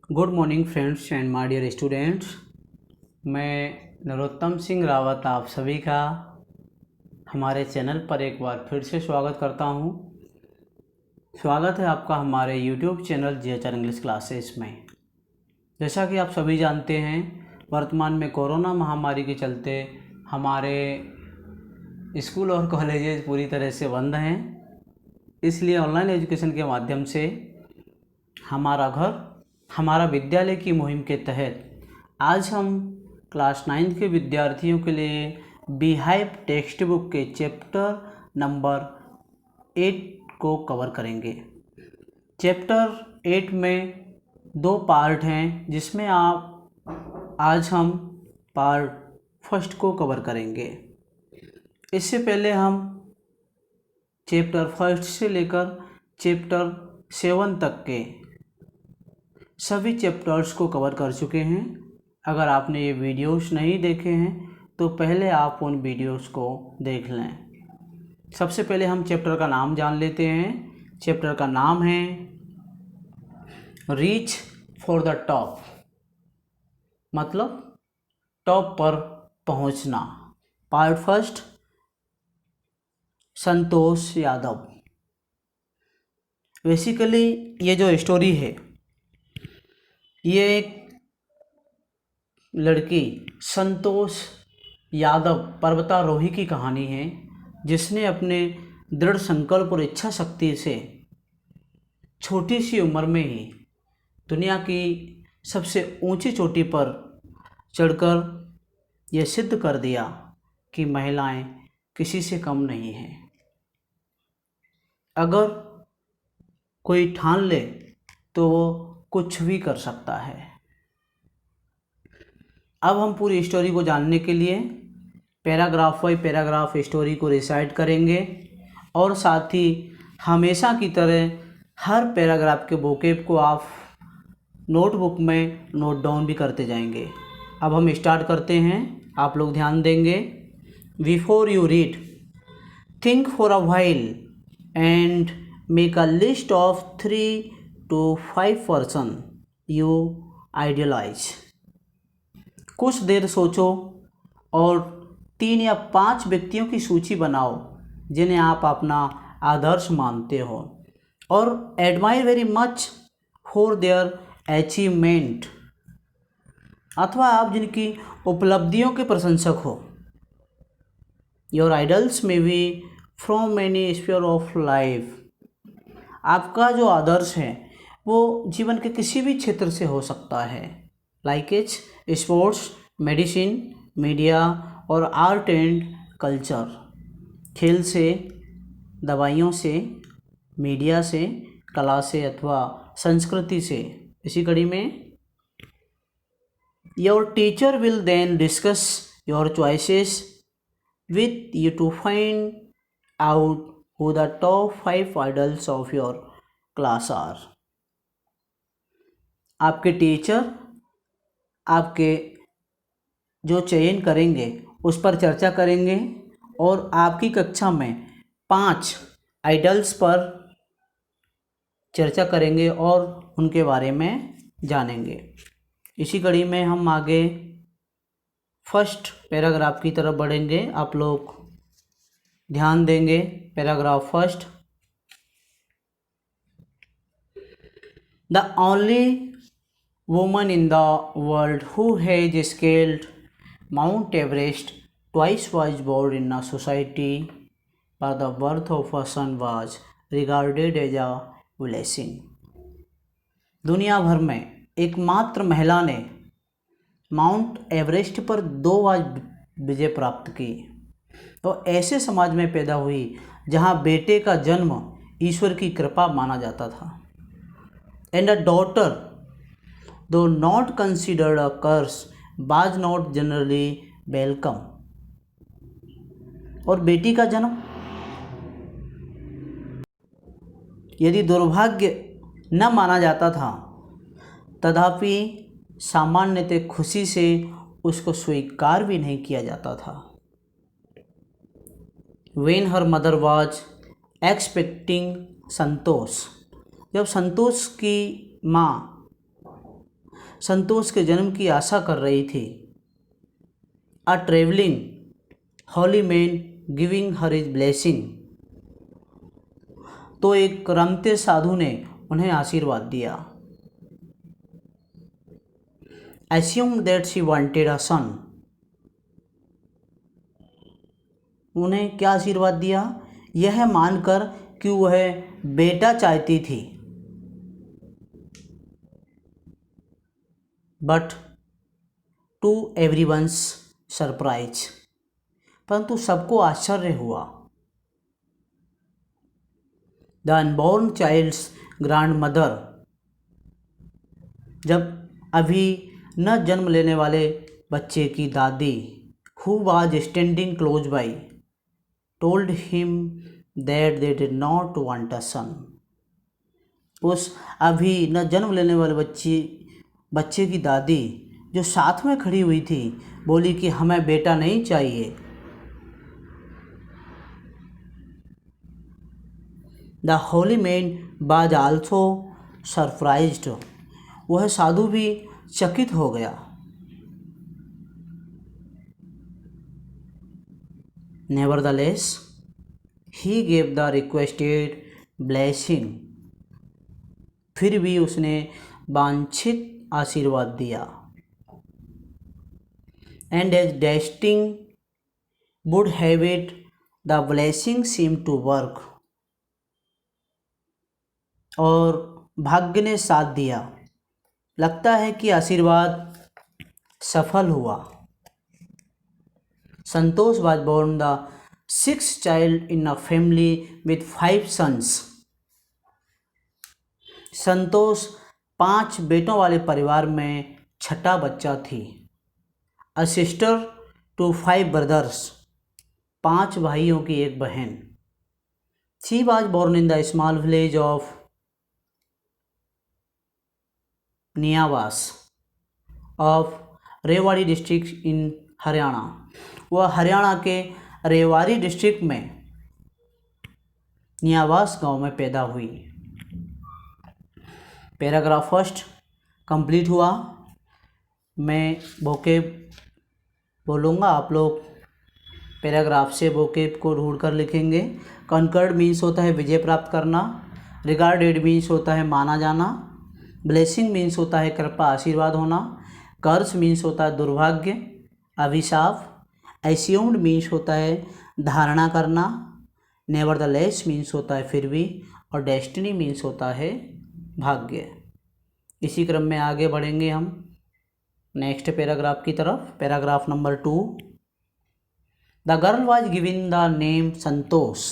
Good morning friends and my dear students. मैं नरोत्तम सिंह रावत आप सभी का हमारे चैनल पर एक बार फिर से स्वागत करता हूं। स्वागत है आपका हमारे यूट्यूब चैनल जीएचआर इंग्लिश क्लासेस में। जैसा कि आप सभी जानते हैं, वर्तमान में कोरोना महामारी के चलते हमारे स्कूल और कॉलेजेस पूरी तरह से बंद हैं। इसलिए ऑनलाइन एजुकेशन के माध्यम से हमारा घर हमारा विद्यालय की मुहिम के तहत आज हम क्लास 9 के विद्यार्थियों के लिए बीहाइव टेक्स्ट बुक के चैप्टर नंबर 8 को कवर करेंगे। चैप्टर 8 में 2 पार्ट हैं, जिसमें आज हम पार्ट फर्स्ट को कवर करेंगे। इससे पहले हम चैप्टर फर्स्ट से लेकर चैप्टर 7 तक के सभी चैप्टर्स को कवर कर चुके हैं। अगर आपने ये वीडियोस नहीं देखे हैं तो पहले आप उन वीडियोस को देख लें। सबसे पहले हम चैप्टर का नाम जान लेते हैं। चैप्टर का नाम है रीच फॉर द टॉप, मतलब टॉप पर पहुंचना। Part first, Santosh Yadav. Basically ये जो स्टोरी है, ये एक लड़की संतोष यादव पर्वतारोही की कहानी है, जिसने अपने दृढ़ संकल्प और इच्छा शक्ति से छोटी सी उम्र में ही दुनिया की सबसे ऊंची चोटी पर चढ़कर यह सिद्ध कर दिया कि महिलाएं किसी से कम नहीं हैं। अगर कोई ठान ले तो वो कुछ भी कर सकता है। अब हम पूरी स्टोरी को जानने के लिए पैराग्राफ बाई पैराग्राफ स्टोरी को रिसाइट करेंगे और साथ ही हमेशा की तरह हर पैराग्राफ के वोकैब को आप नोटबुक में नोट डाउन भी करते जाएंगे। अब हम स्टार्ट करते हैं। आप लोग ध्यान देंगे। Before you read, think for a while and make a list of 3 to 5 person you idealise. कुछ देर सोचो और 3 या 5 व्यक्तियों की सूची बनाओ जिन्हें आप अपना आदर्श मानते हो और admire very much for their achievement, अथवा आप जिनकी उपलब्धियों के प्रशंसक हो। Your idols may be from any sphere of life. आपका जो आदर्श है वो जीवन के किसी भी क्षेत्र से हो सकता है, like is sports, medicine, media और आर्ट एंड कल्चर। खेल से, दवाइयों से, मीडिया से, कला से अथवा संस्कृति से। इसी कड़ी में your teacher will then discuss your choices with you to find out who the top 5 idols of your class are। आपके टीचर आपके जो चयन करेंगे उस पर चर्चा करेंगे और आपकी कक्षा में 5 आइडल्स पर चर्चा करेंगे और उनके बारे में जानेंगे। इसी कड़ी में हम आगे फर्स्ट पैराग्राफ की तरफ बढ़ेंगे। आप लोग ध्यान देंगे। Paragraph first, the only woman in the world who has scaled Mount Everest twice was born in a society where the birth of a son was regarded as a blessing। दुनिया भर में एकमात्र महिला ने माउंट एवरेस्ट पर 2 बार विजय प्राप्त की, तो ऐसे समाज में पैदा हुई जहां बेटे का जन्म ईश्वर की कृपा माना जाता था। And a daughter though not considered a curse was not generally welcome. और बेटी का जन्म यदि दुर्भाग्य न माना जाता था, तथापि सामान्यतः खुशी से उसको स्वीकार भी नहीं किया जाता था। When her mother was expecting संतोष, जब संतोष की माँ संतोष के जन्म की आशा कर रही थी। A travelling holy man giving her is blessing, तो एक रमते साधु ने उन्हें आशीर्वाद दिया। Assume that she wanted a son, उन्हें क्या आशीर्वाद दिया? यह मानकर कि वह बेटा चाहती थी। बट टू एवरीवन्स सरप्राइज, परंतु सबको आश्चर्य हुआ। The unborn child's grandmother, जब अभी न जन्म लेने वाले बच्चे की दादी, who was standing close by, told him that they did not want a son, उस अभी न जन्म लेने वाले बच्चे की दादी जो साथ में खड़ी हुई थी बोली कि हमें बेटा नहीं चाहिए। The holy man was also surprised, वह साधु भी चकित हो गया। Nevertheless he gave the requested blessing, फिर भी उसने वांछित आशीर्वाद दिया। And as destiny would have it, the blessing seem to work, और भाग्य ने साथ दिया, लगता है कि आशीर्वाद सफल हुआ। संतोष was born the sixth child in a family with 5 sons. संतोष 5 बेटों वाले परिवार में छठा बच्चा थी। A sister to 5 brothers, 5 भाइयों की एक बहन। She was born in the small village of नियावास of Rewari district in Haryana, वह हरियाणा के रेवाड़ी डिस्ट्रिक्ट में नियावास गांव में पैदा हुई। पैराग्राफ फर्स्ट कंप्लीट हुआ। मैं वोकेब बोलूँगा, आप लोग पैराग्राफ से वोकेब को ढूंढ कर लिखेंगे। कॉन्कर्ड मीन्स होता है विजय प्राप्त करना। रिगार्डेड मीन्स होता है माना जाना। ब्लेसिंग मीन्स होता है कृपा आशीर्वाद होना। कर्स मीन्स होता है दुर्भाग्य अभिशाप। एस्यूम्ड मीन्स होता है धारणा करना। नेवरदलेस मीन्स होता है फिर भी। और डेस्टिनी मीन्स होता है भाग्य। इसी क्रम में आगे बढ़ेंगे हम नेक्स्ट पैराग्राफ की तरफ। Paragraph number 2। The girl was given the name Santosh,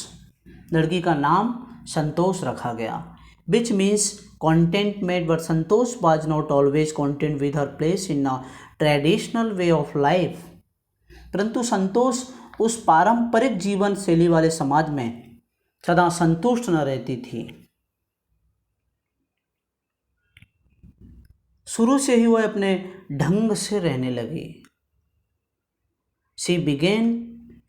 लड़की का नाम संतोष रखा गया। Which means contentment, but Santosh was not always content with her place in a traditional way of life, परंतु संतोष उस पारंपरिक जीवन शैली वाले समाज में सदा संतुष्ट न रहती थी। शुरू से ही वह अपने ढंग से रहने लगी। She began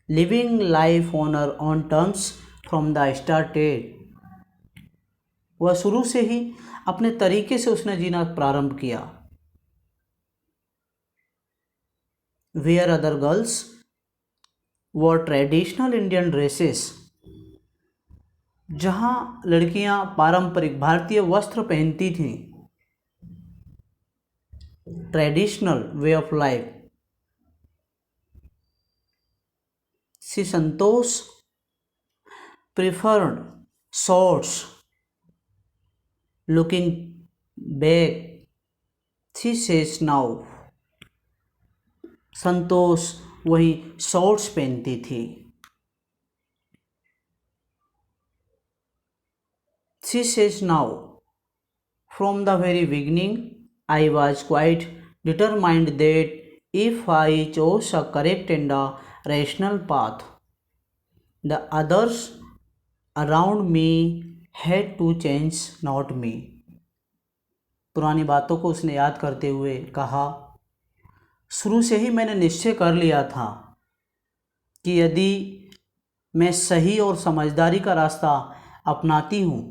living life on her own terms from the started, वह शुरू से ही अपने तरीके से उसने जीना प्रारंभ किया। Where other girls wore traditional Indian dresses, जहाँ लड़कियाँ पारंपरिक भारतीय वस्त्र पहनती थीं। Traditional way of life, she Santosh preferred shorts looking back, she says now, Santosh वही शॉर्ट्स पहनती थी। She says now, from the very beginning I was quite determined that if I chose a correct and a rational path, the others around me had to change, not me. पुरानी बातों को उसने याद करते हुए कहा, शुरू से ही मैंने निश्चय कर लिया था कि यदि मैं सही और समझदारी का रास्ता अपनाती हूँ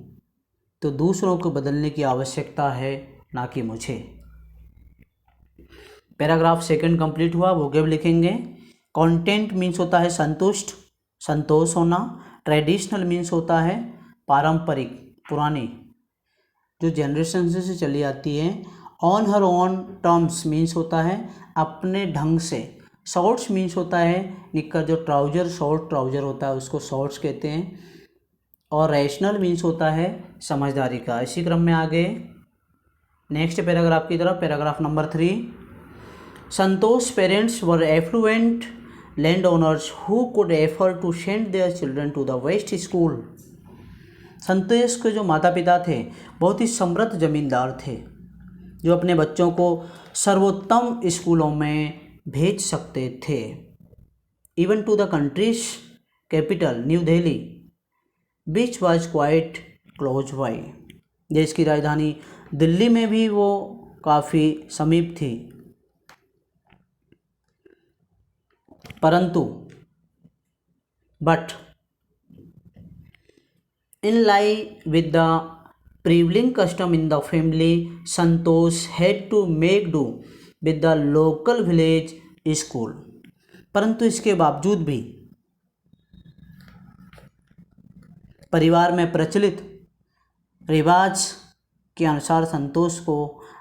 तो दूसरों को बदलने की आवश्यकता है, ना कि मुझे। पैराग्राफ सेकंड कंप्लीट हुआ, वोकेब लिखेंगे। कंटेंट मीन्स होता है संतुष्ट, संतोष होना। ट्रेडिशनल मीन्स होता है पारंपरिक, पुरानी, जो जनरेशन से चली आती है। On her own terms means होता है अपने ढंग से। शॉर्ट्स मीन्स होता है निक्कर, जो ट्राउजर, शॉर्ट ट्राउजर होता है उसको शॉर्ट्स कहते हैं। और रैशनल मीन्स होता है समझदारी का। इसी क्रम में आगे नेक्स्ट पैराग्राफ की तरफ, paragraph number 3। Santosh parents were affluent land owners who could afford to send their children to the best school. Santosh के जो माता पिता थे बहुत ही समृद्ध जमींदार थे, जो अपने बच्चों को सर्वोत्तम स्कूलों में भेज सकते थे। Even to the country's capital New Delhi which was quite close by. देश की राजधानी दिल्ली में भी वो काफ़ी समीप थी, परंतु but in line with the prevailing custom in the family, Santosh had to make do with the local village school. परंतु इसके बावजूद भी परिवार में प्रचलित रिवाज के अनुसार संतोष को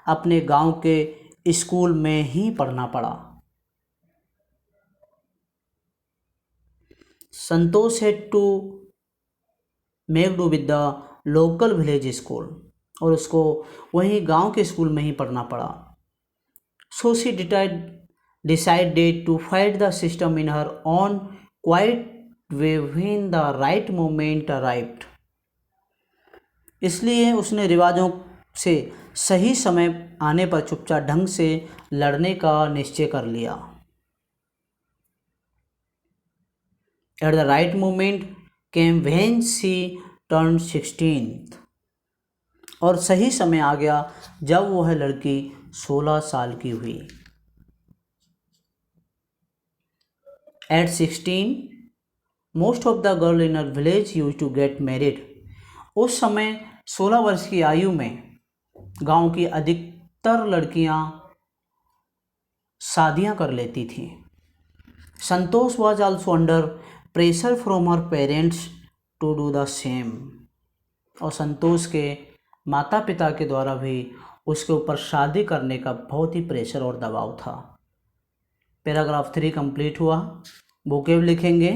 अपने गांव के स्कूल में ही पढ़ना पड़ा। Santosh had to make do with the local village school, और उसको वहीं गांव के स्कूल में ही पढ़ना पड़ा। So she decided to fight the system in her own quiet way when the right moment arrived। इसलिए उसने रिवाजों से सही समय आने पर चुपचाप ढंग से लड़ने का निश्चय कर लिया। At the right moment came when she turned 16। और सही समय आ गया जब वह लड़की 16 साल की हुई। At 16 most of the girl in her village used to get married। उस समय 16 वर्ष की आयु में गांव की अधिकतर लड़कियां शादियां कर लेती थीं। संतोष was also under pressure from her parents to do the same। और संतोष के माता पिता के द्वारा भी उसके ऊपर शादी करने का बहुत ही प्रेशर और दबाव था। पैराग्राफ 3 कंप्लीट हुआ, वोकेब लिखेंगे।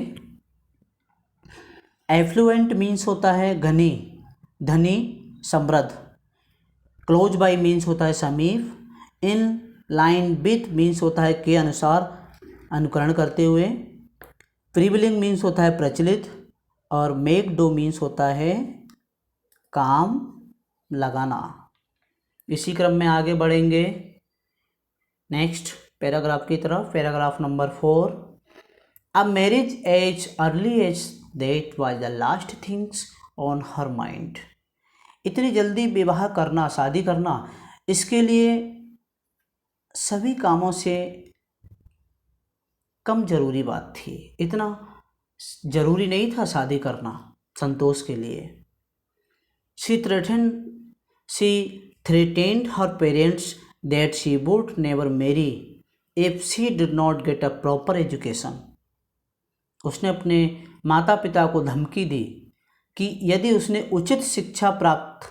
एफ्लुएंट मीन्स होता है धनी, धनी, समृद्ध। क्लोज बाय मीन्स होता है समीप। इन लाइन विथ मीन्स होता है के अनुसार, अनुकरण करते हुए। प्रिविलिंग मीन्स होता है प्रचलित, और मेक डू मीन्स होता है काम लगाना। इसी क्रम में आगे बढ़ेंगे नेक्स्ट पैराग्राफ की तरफ, paragraph number 4। A marriage age early age that was the last things on her mind. इतनी जल्दी विवाह करना, शादी करना, इसके लिए सभी कामों से कम जरूरी बात थी। इतना जरूरी नहीं था शादी करना संतोष के लिए। She threatened her parents that she would never marry if she did not get a proper education। उसने अपने माता पिता को धमकी दी कि यदि उसने उचित शिक्षा प्राप्त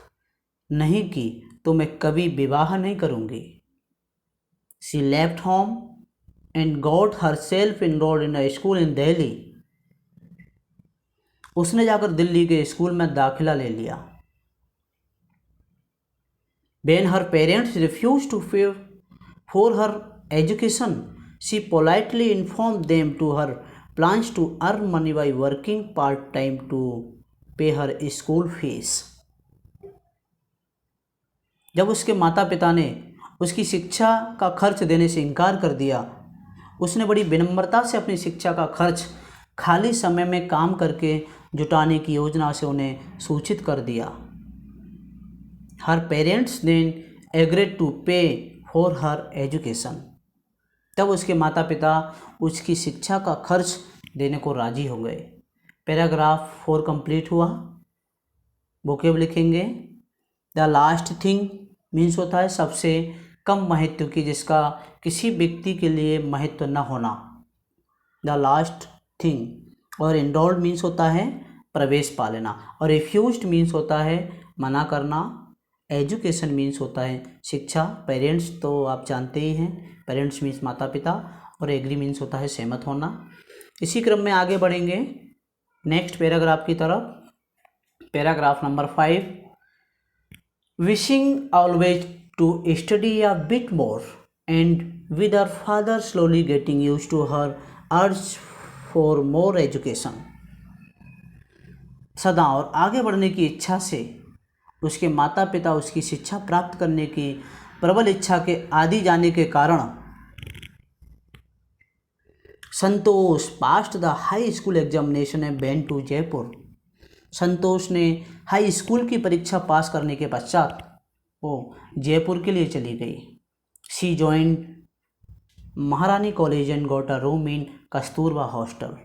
नहीं की तो मैं कभी विवाह नहीं करूँगी। She left home and got herself enrolled in a school in Delhi। उसने जाकर दिल्ली के स्कूल में दाखिला ले लिया। When her parents refused to pay for her education, she politely informed them to her plans to earn money by working part-time to pay her school fees। जब उसके माता पिता ने उसकी शिक्षा का खर्च देने से इनकार कर दिया, उसने बड़ी विनम्रता से अपनी शिक्षा का खर्च खाली समय में काम करके जुटाने की योजना से उन्हें सूचित कर दिया। Her parents then agreed to pay for her education। तब उसके माता पिता उसकी शिक्षा का खर्च देने को राजी हो गए। पैराग्राफ 4 कंप्लीट हुआ, वोकेब लिखेंगे। द लास्ट थिंग मीन्स होता है सबसे कम महत्व की, जिसका किसी व्यक्ति के लिए महत्व न होना, द लास्ट थिंग। और एनरोल्ड मीन्स होता है प्रवेश पा लेना, और रिफ्यूज्ड मीन्स होता है मना करना। एजुकेशन मीन्स होता है शिक्षा। पेरेंट्स तो आप जानते ही हैं, पेरेंट्स मीन्स माता पिता, और एग्री मीन्स होता है सहमत होना। इसी क्रम में आगे बढ़ेंगे नेक्स्ट पैराग्राफ की तरफ। Paragraph number 5, wishing always to study a bit more and with her father slowly getting use to her urge for more education. सदा और आगे बढ़ने की इच्छा से उसके माता पिता उसकी शिक्षा प्राप्त करने की प्रबल इच्छा के आदि जाने के कारण Santosh passed the high school examination and went to Jaipur. Santosh ने हाई स्कूल की परीक्षा पास करने के पश्चात वो जयपुर के लिए चली गई। शी जॉइंड महारानी college and got a room in Kasturba hostel.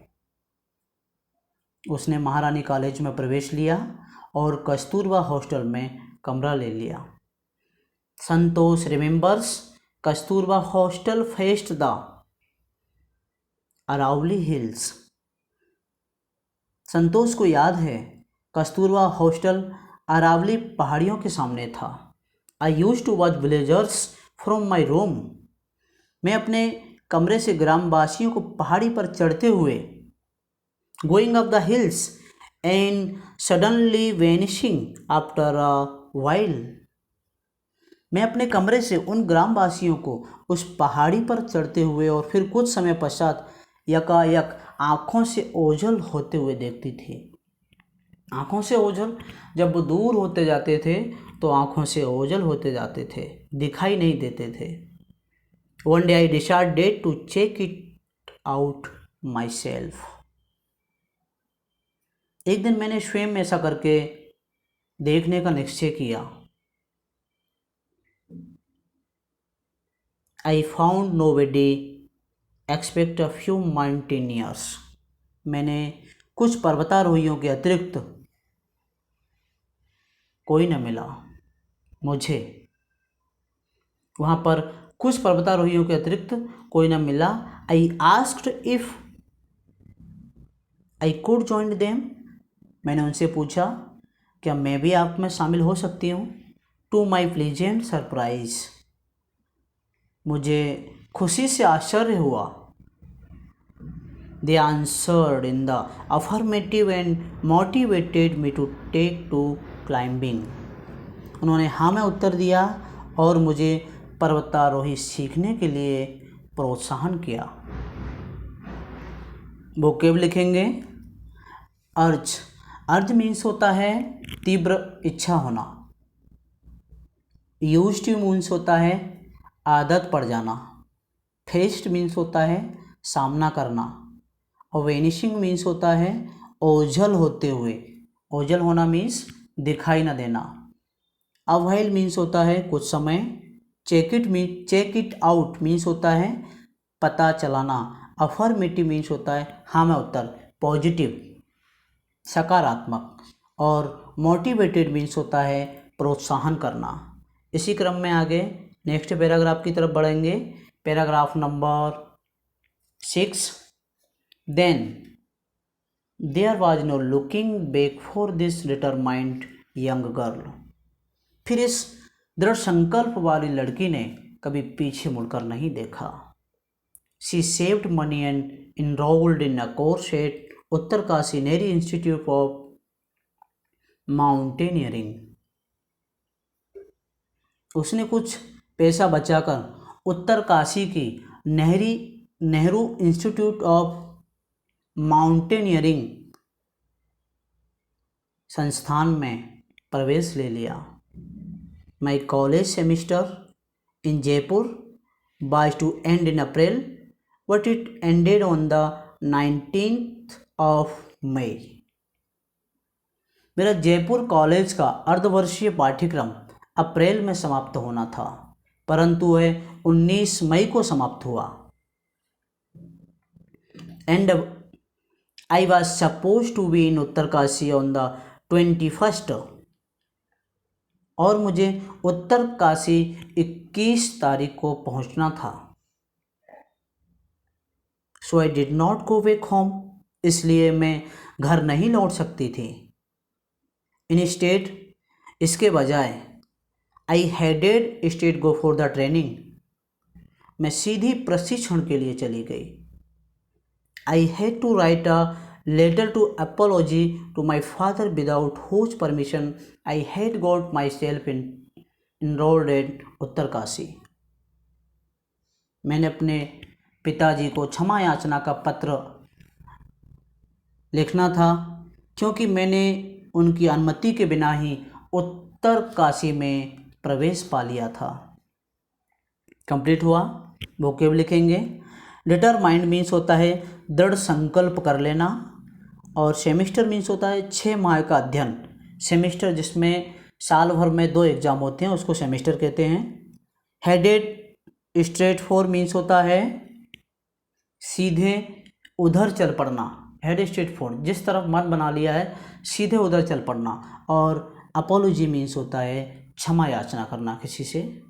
उसने महारानी कॉलेज में प्रवेश लिया और कस्तूरबा हॉस्टल में कमरा ले लिया। Santosh remembers Kasturba hostel faced the Aravalli hills. Santosh को याद है कस्तूरबा हॉस्टल अरावली पहाड़ियों के सामने था। I used to watch villagers from my room. मैं अपने कमरे से ग्रामवासियों को पहाड़ी पर चढ़ते हुए going up the hills and suddenly vanishing after a while. मैं अपने कमरे से उन ग्रामवासियों को उस पहाड़ी पर चढ़ते हुए और फिर कुछ समय पश्चात यकायक आँखों से ओझल होते हुए देखती थी। आँखों से ओझल, जब वो दूर होते जाते थे तो आँखों से ओझल होते जाते थे, दिखाई नहीं देते थे। One day I decided to check it out myself. एक दिन मैंने स्वयं ऐसा करके देखने का निश्चय किया। I found nobody expect a few mountaineers. मैंने कुछ पर्वतारोहियों के अतिरिक्त कोई न मिला मुझे। वहाँ पर कुछ पर्वतारोहियों के अतिरिक्त कोई न मिला। I asked if I could join them. मैंने उनसे पूछा क्या मैं भी आप में शामिल हो सकती हूँ। टू माई प्लीजेंट सरप्राइज, मुझे खुशी से आश्चर्य हुआ। They answered in the affirmative and motivated me to take to climbing. उन्होंने हाँ में उत्तर दिया और मुझे पर्वतारोही सीखने के लिए प्रोत्साहन किया। वोकेब लिखेंगे। अर्ज, अर्ज मीन्स होता है तीव्र इच्छा होना। यूज्ड टू मीन्स होता है आदत पड़ जाना। फेस्ड मीन्स होता है सामना करना। और वेनिशिंग मीन्स होता है ओझल होते हुए। ओझल होना मीन्स दिखाई न देना। अवाइल मीन्स होता है कुछ समय। चेक इट आउट मीन्स होता है पता चलाना। अफर्मेटिव मीन्स होता है हाँ में उत्तर, पॉजिटिव, सकारात्मक। और मोटिवेटेड मीन्स होता है प्रोत्साहन करना। इसी क्रम में आगे नेक्स्ट पैराग्राफ की तरफ बढ़ेंगे। Paragraph number 6, then there was no looking back for this determined young girl. फिर इस दृढ़ संकल्प वाली लड़की ने कभी पीछे मुड़कर नहीं देखा। She saved money and enrolled in a course eight Uttarkashi Nehru institute of mountaineering. उसने कुछ पैसा बचाकर उत्तरकाशी की नेहरू इंस्टीट्यूट ऑफ माउंटेनियरिंग संस्थान में प्रवेश ले लिया। My college semester in Jaipur was to end in April, but it ended on the 19th of May. मेरा जयपुर कॉलेज का अर्धवर्षीय पाठ्यक्रम अप्रैल में समाप्त होना था, परंतु वह 19 मई को समाप्त हुआ। And I was supposed to be in Uttarkashi on the 21st. और मुझे उत्तरकाशी 21 तारीख को पहुंचना था। So I did not go back home, इसलिए मैं घर नहीं लौट सकती थी। इंस्टेड, इसके बजाय, I headed straight go for the training, मैं सीधी प्रशिक्षण के लिए चली गई। I had to write a letter to apology to my father without whose permission I had got myself enrolled at Uttarkashi. मैंने अपने पिताजी को क्षमा याचना का पत्र लिखना था, क्योंकि मैंने उनकी अनुमति के बिना ही उत्तरकाशी में प्रवेश पा लिया था। कंप्लीट हुआ। वोकेब लिखेंगे। डिटरमाइंड मीन्स होता है दृढ़ संकल्प कर लेना, और सेमेस्टर मीन्स होता है 6 माह का अध्ययन। सेमेस्टर जिसमें साल भर में 2 एग्ज़ाम होते हैं उसको सेमेस्टर कहते हैं। हेडेड स्ट्रेट फॉर मीन्स होता है सीधे उधर चल पड़ना। हेड स्ट्रेट फॉर, जिस तरफ मन बना लिया है सीधे उधर चल पड़ना। और अपोलॉजी मीन्स होता है क्षमा याचना करना किसी से।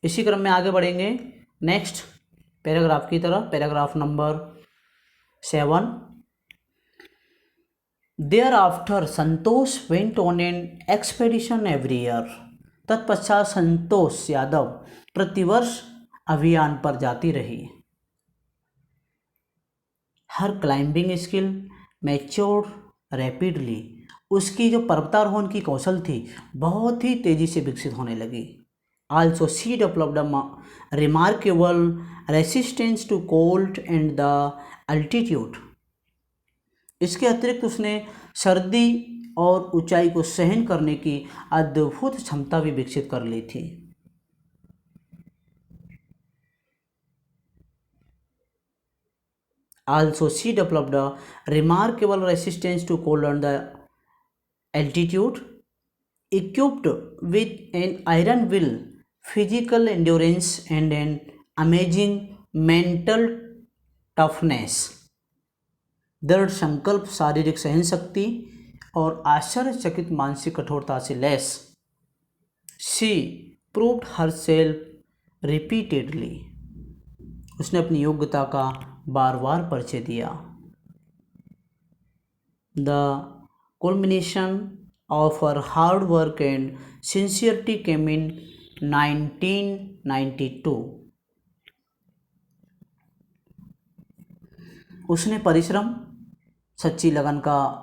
इसी क्रम में आगे बढ़ेंगे नेक्स्ट पैराग्राफ की तरफ। Paragraph number 7। Thereafter, Santosh went on an expedition every year. तत्पश्चात संतोष यादव प्रतिवर्ष अभियान पर जाती रही। हर क्लाइंबिंग स्किल मैच्योर रैपिडली, उसकी जो पर्वतारोहण की कौशल थी बहुत ही तेज़ी से विकसित होने लगी। Also she developed a remarkable resistance to cold and the altitude, इसके अतिरिक्त उसने सर्दी और ऊंचाई को सहन करने की अद्भुत क्षमता भी विकसित कर ली थी। Also, she developed a remarkable resistance to cold and the altitude. Equipped with an iron will, physical endurance, and an amazing mental toughness. दृढ़ संकल्प, शारीरिक सहन शक्ति और आश्चर्यचकित मानसिक कठोरता से lace, she proved herself repeatedly, उसने अपनी योग्यता का बार बार परिचय दिया। The culmination of her hard work and sincerity came in 1992. उसने परिश्रम, सच्ची लगन का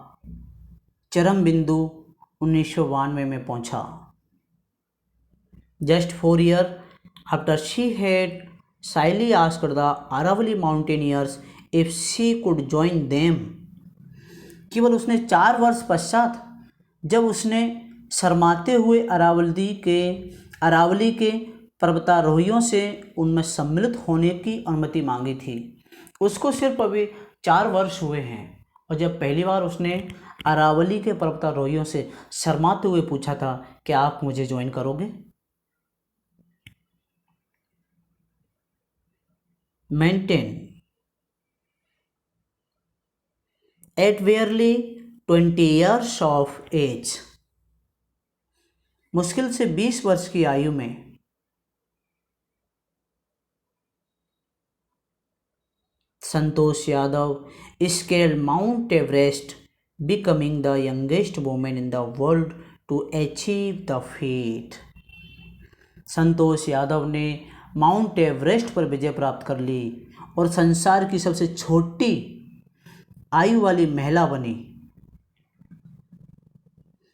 चरम बिंदु 1992 में पहुंचा। Just 4 years after she had shyly asked the Aravalli mountaineers if she could join them. केवल उसने 4 वर्ष पश्चात जब उसने शर्माते हुए अरावली के पर्वतारोहियों से उनमें सम्मिलित होने की अनुमति मांगी थी। उसको सिर्फ अभी 4 वर्ष हुए हैं, और जब पहली बार उसने अरावली के पर्वतारोहियों से शर्माते हुए पूछा था कि आप मुझे ज्वाइन करोगे। Maintain at barely 20 years of age, मुश्किल से 20 वर्ष की आयु में Santosh Yadav scaled Mount Everest, becoming the youngest women in the world to achieve the feat. Santosh Yadav ने माउंट एवरेस्ट पर विजय प्राप्त कर ली और संसार की सबसे छोटी आयु वाली महिला बनी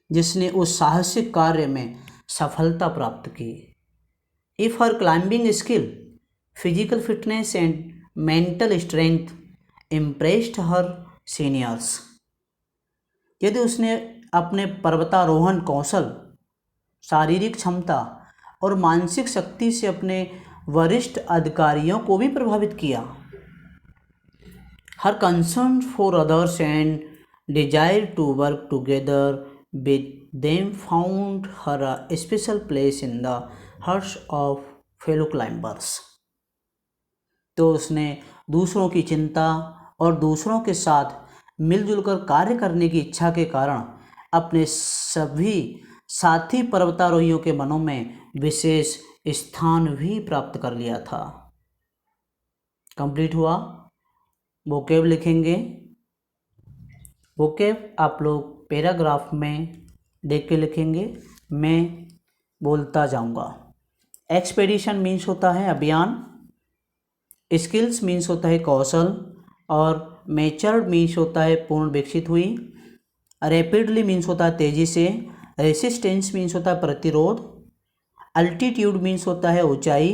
जिसने उस साहसिक कार्य में सफलता प्राप्त की। If her climbing skill, physical fitness and mental strength impressed her seniors, यदि उसने अपने पर्वतारोहण कौशल, शारीरिक क्षमता और मानसिक शक्ति से अपने वरिष्ठ अधिकारियों को भी प्रभावित किया। Her concern for others and desire to work together with them found her a special place in the hearts of fellow climbers. तो उसने दूसरों की चिंता और दूसरों के साथ मिलजुल कर कार्य करने की इच्छा के कारण अपने सभी साथ ही पर्वतारोहियों के मनों में विशेष स्थान भी प्राप्त कर लिया था। कंप्लीट हुआ। वोकेब लिखेंगे। वोकेब आप लोग पैराग्राफ में देख के लिखेंगे, मैं बोलता जाऊंगा। एक्सपेडिशन मीन्स होता है अभियान, स्किल्स मीन्स होता है कौशल, और मैच्योर्ड मीन्स होता है पूर्ण विकसित हुई, रैपिडली मीन्स होता है तेज़ी से, रेसिस्टेंस मीन्स होता है प्रतिरोध, अल्टीट्यूड मीन्स होता है ऊंचाई,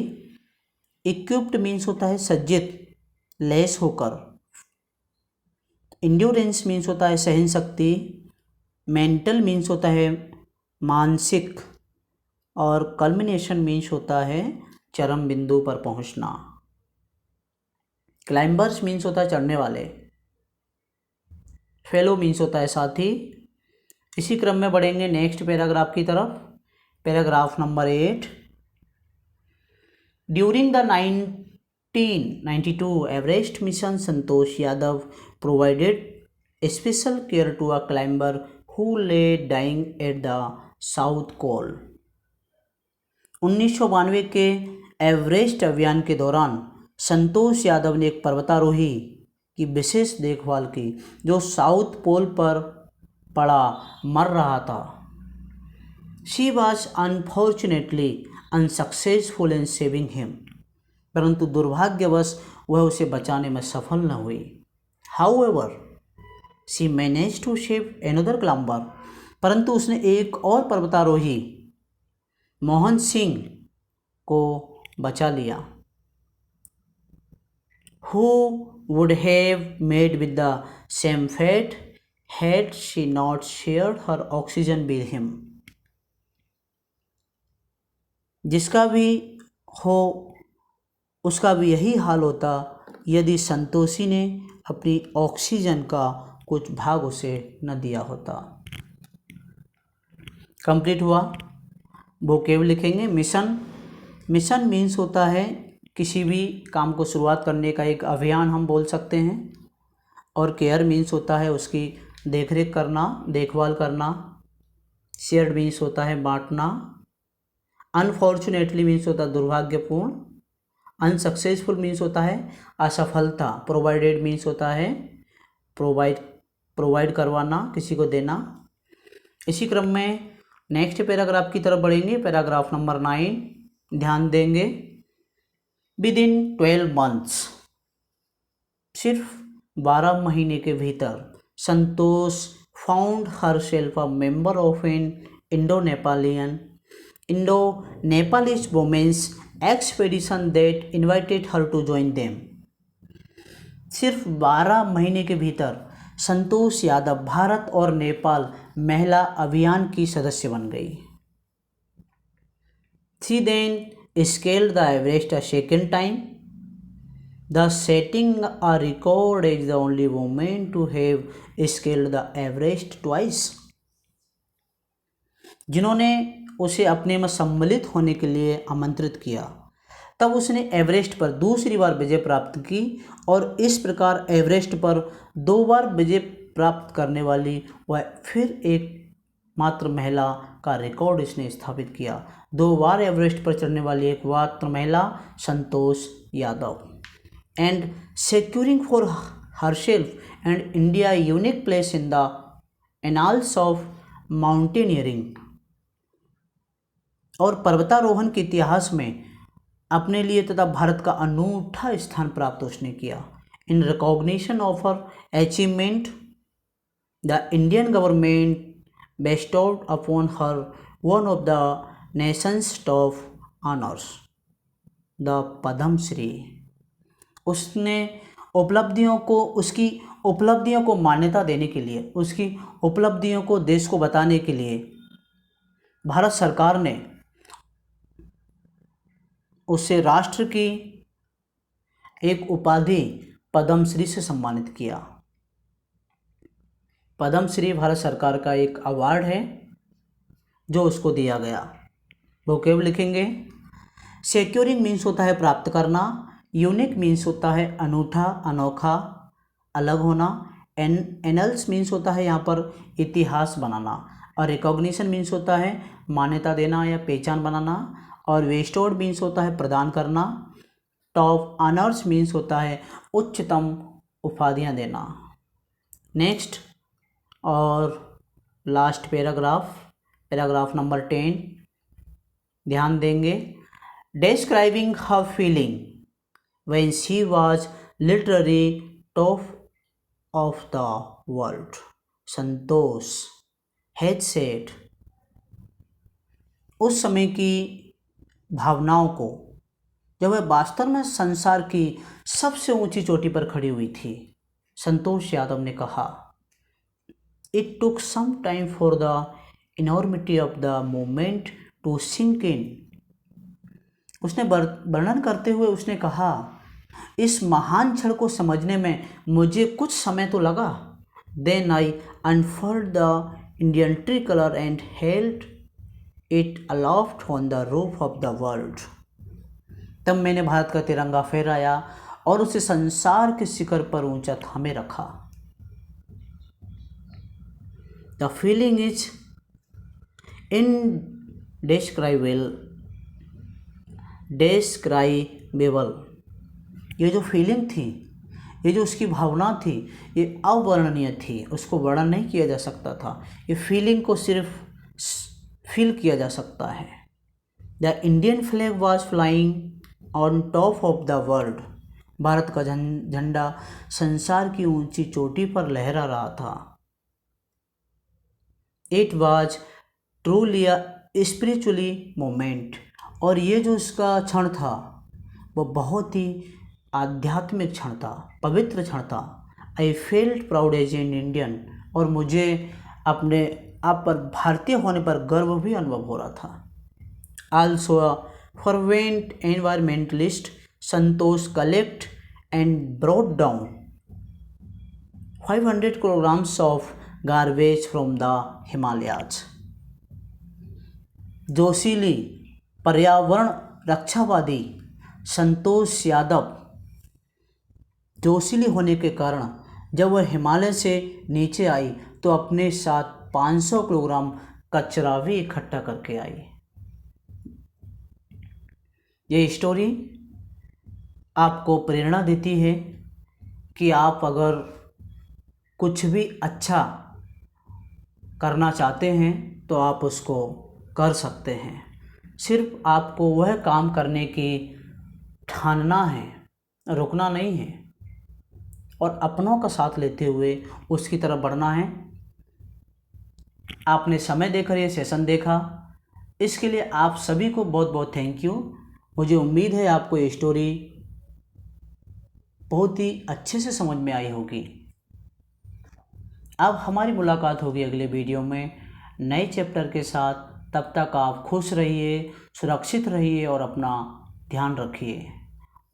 इक्विप्ड मीन्स होता है सज्जित लैस होकर, इंड्योरेंस मीन्स होता है सहन शक्ति, मेंटल मीन्स होता है मानसिक, और कल्मिनेशन मीन्स होता है चरम बिंदु पर पहुंचना। क्लाइंबर्स मीन्स होता है चढ़ने वाले, फेलो मीन्स होता है साथी। इसी क्रम में बढ़ेंगे नेक्स्ट पैराग्राफ की तरफ। Paragraph number 8। During the 1992 Everest mission, Santosh Yadav provided special care to a climber who lay dying at the South Pole. 1992 के एवरेस्ट अभियान के दौरान संतोष यादव ने एक पर्वतारोही की विशेष देखभाल की जो साउथ पोल पर पड़ा मर रहा था। She was unfortunately unsuccessful in saving him, परंतु दुर्भाग्यवश वह उसे बचाने में सफल न हुई। However she manage to save another climber, परंतु उसने एक और पर्वतारोही मोहन सिंह को बचा लिया। Who would have met with the same fate had she not shared her oxygen with him। जिसका भी हो उसका भी यही हाल होता यदि संतोषी ने अपनी ऑक्सीजन का कुछ भाग उसे न दिया होता। कंप्लीट हुआ। वोकेब लिखेंगे। मिशन, मिशन मीन्स होता है किसी भी काम को शुरुआत करने का एक अभियान हम बोल सकते हैं, और केयर मीन्स होता है उसकी देखरेख करना, देखभाल करना। शेयर्ड मीन्स होता है बांटना। अनफॉर्चुनेटली मीन्स होता है दुर्भाग्यपूर्ण। अनसक्सेसफुल मीन्स होता है असफलता। प्रोवाइडेड मीन्स होता है प्रोवाइड करवाना, किसी को देना। इसी क्रम में नेक्स्ट पैराग्राफ की तरफ बढ़ेंगे। पैराग्राफ नंबर 9 ध्यान देंगे। विदिन 12 मंथ्स, सिर्फ 12 महीने के भीतर Santosh found herself a member of an Indo Nepalese women's expedition that invited her to join them. सिर्फ 12 महीने के भीतर संतोष यादव भारत और नेपाल महिला अभियान की सदस्य बन गई। She then scaled the Everest a second time, thus setting a record as the only woman to have scaled the Everest twice। जिन्होंने उसे अपने में सम्मिलित होने के लिए आमंत्रित किया, तब उसने एवरेस्ट पर दूसरी बार विजय प्राप्त की, और इस प्रकार एवरेस्ट पर 2 बार विजय प्राप्त करने वाली वह फिर एक मात्र महिला का रिकॉर्ड इसने स्थापित किया। 2 बार एवरेस्ट पर चढ़ने वाली एक मात्र महिला Santosh Yadav. And securing for herself and India unique place in the annals of mountaineering, और पर्वतारोहण के इतिहास में अपने लिए तथा भारत का अनूठा स्थान प्राप्त उसने किया। In recognition of her achievement the Indian government bestowed upon her one of the nation's top honors, the Padma Shri. उसने उसकी उपलब्धियों को मान्यता देने के लिए, उसकी उपलब्धियों को देश को बताने के लिए भारत सरकार ने उसे राष्ट्र की एक उपाधि पद्म श्री से सम्मानित किया। पद्म श्री भारत सरकार का एक अवार्ड है जो उसको दिया गया। वोकेब लिखेंगे। सिक्योरिंग मीन्स होता है प्राप्त करना। यूनिक मीन्स होता है अनूठा, अनोखा, अलग होना। एनल्स मीन्स होता है यहाँ पर इतिहास बनाना। और रिकॉग्निशन मीन्स होता है मान्यता देना या पहचान बनाना, और वेस्टोर्ड मीन्स होता है प्रदान करना। टॉप ऑनर्स मीन्स होता है उच्चतम उपाधियाँ देना। नेक्स्ट और लास्ट पैराग्राफ नंबर 10 ध्यान देंगे। Describing her feeling when she was literally top of the world, Santosh had said. उस समय की भावनाओं को जब वह वास्तव में संसार की सबसे ऊंची चोटी पर खड़ी हुई थी, संतोष यादव ने कहा, it took some time for the enormity of the moment to sink in. उसने वर्णन करते हुए उसने कहा, इस महान क्षण को समझने में मुझे कुछ समय तो लगा। Then I unfurled the Indian tricolour and held it aloft on the roof of the world. तब मैंने भारत का तिरंगा फहराया और उसे संसार के शिखर पर ऊंचा थामे रखा। The feeling is indescribable. ये जो फीलिंग थी, ये जो उसकी भावना थी, ये अवर्णनीय थी, उसको वर्णन नहीं किया जा सकता था। ये फीलिंग को सिर्फ फील किया जा सकता है। The Indian flag was flying on top of the world. Bharat का झंडा संसार की ऊंची चोटी पर लहरा रहा था। It was truly a spiritually moment. और ये जो इसका क्षण था वो बहुत ही आध्यात्मिक क्षण था, पवित्र क्षण था। I felt proud as an Indian. और मुझे अपने आप पर भारतीय होने पर गर्व भी अनुभव हो रहा था। Also a fervent environmentalist, Santosh collect and brought down 500 kilograms of garbage from the Himalayas. जोशीली पर्यावरण रक्षावादी संतोष यादव जोशीली होने के कारण जब वह हिमालय से नीचे आई तो अपने साथ 500 किलोग्राम कचरा भी इकट्ठा करके आई। ये स्टोरी आपको प्रेरणा देती है कि आप अगर कुछ भी अच्छा करना चाहते हैं तो आप उसको कर सकते हैं। सिर्फ आपको वह काम करने की ठानना है, रुकना नहीं है, और अपनों का साथ लेते हुए उसकी तरफ बढ़ना है। आपने समय देकर ये सेशन देखा, इसके लिए आप सभी को बहुत बहुत थैंक यू। मुझे उम्मीद है आपको ये स्टोरी बहुत ही अच्छे से समझ में आई होगी। अब हमारी मुलाकात होगी अगले वीडियो में नए चैप्टर के साथ। तब तक आप खुश रहिए, सुरक्षित रहिए और अपना ध्यान रखिए।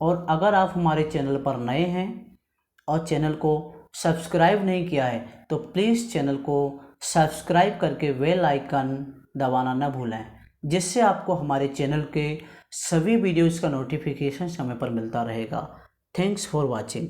और अगर आप हमारे चैनल पर नए हैं और चैनल को सब्सक्राइब नहीं किया है तो प्लीज़ चैनल को सब्सक्राइब करके बेल आइकन दबाना न भूलें, जिससे आपको हमारे चैनल के सभी वीडियोज़ का नोटिफिकेशन समय पर मिलता रहेगा। Thanks for watching.